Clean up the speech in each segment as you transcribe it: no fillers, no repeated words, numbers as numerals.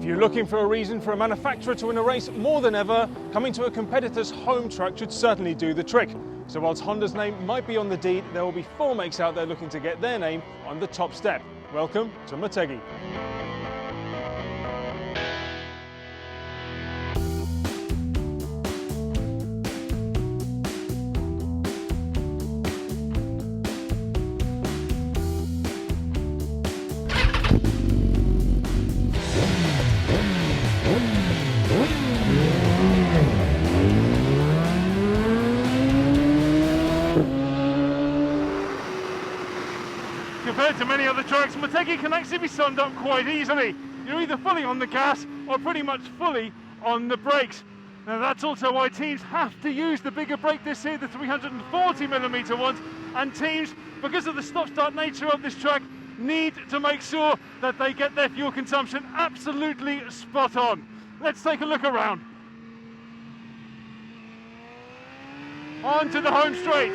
If you're looking for a reason for a manufacturer to win a race more than ever, coming to a competitor's home track should certainly do the trick. So whilst Honda's name might be on the deed, there will be 4 makes out there looking to get their name on the top step. Welcome to Motegi. Compared to many other tracks, Motegi can actually be summed up quite easily. You're either fully on the gas or pretty much fully on the brakes. Now that's also why teams have to use the bigger brake disc here, the 340mm ones, and teams, because of the stop-start nature of this track, need to make sure that they get their fuel consumption absolutely spot on. Let's take a look around. On to the home straight.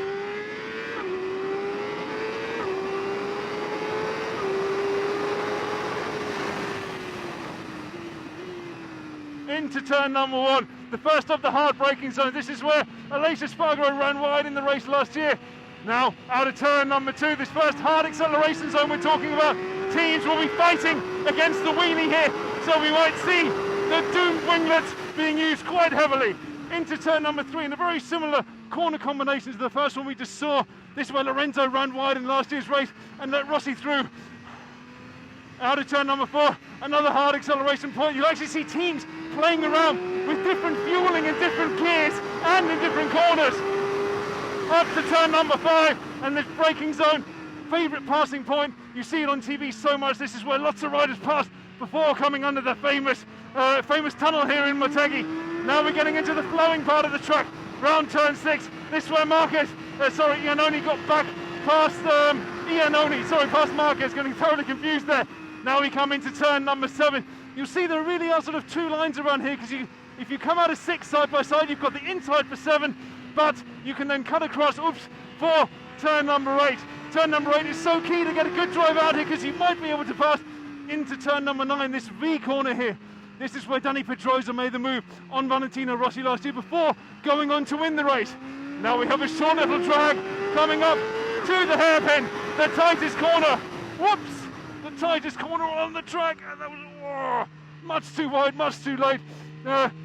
Into turn number 1, the first of the hard braking zones. This is where Aleix Espargaro ran wide in the race last year. Now out of turn number 2, this first hard acceleration zone we're talking about. Teams will be fighting against the wheelie here, so we might see the doomed winglets being used quite heavily. Into turn number 3, and a very similar corner combination to the first one we just saw. This is where Lorenzo ran wide in last year's race and let Rossi through. Out of turn number 4, another hard acceleration point. You'll actually see teams playing around with different fueling in different gears and in different corners. Up to turn number 5, and this braking zone, favourite passing point. You see it on TV so much. This is where lots of riders pass before coming under the famous tunnel here in Motegi. Now we're getting into the flowing part of the track, round turn 6. This is where Iannone got back past past Marquez, getting thoroughly confused there. Now we come into turn number 7. You'll see there really are sort of 2 lines around here, because if you come out of 6 side by side, you've got the inside for 7, but you can then cut across, for turn number 8. Turn number 8 is so key to get a good drive out here, because you might be able to pass into turn number 9, this V corner here. This is where Dani Pedrosa made the move on Valentino Rossi last year before going on to win the race. Now we have a short little drag coming up to the hairpin, the tightest corner. Whoops! The tightest corner on the track, and that was much too wide, much too late.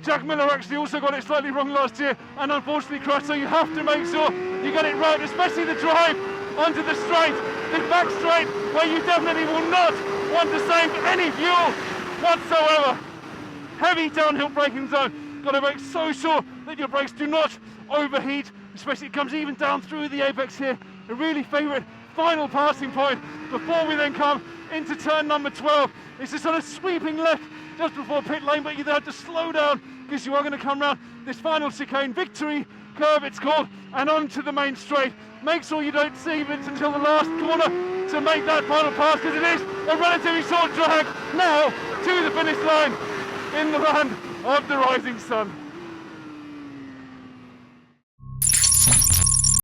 Jack Miller actually also got it slightly wrong last year and unfortunately crashed, so you have to make sure you get it right, especially the drive onto the straight, the back straight, where you definitely will not want to save any fuel whatsoever. Heavy downhill braking zone. Got to make so sure that your brakes do not overheat, especially it comes even down through the apex here. A really favourite final passing point before we then come into turn number 12. It's a sort of sweeping left just before pit lane, but you have to slow down because you are going to come around this final chicane, victory curve it's called, and onto the main straight. Make sure you don't save it until the last corner to make that final pass, because it is a relatively short drag now to the finish line in the land of the rising sun.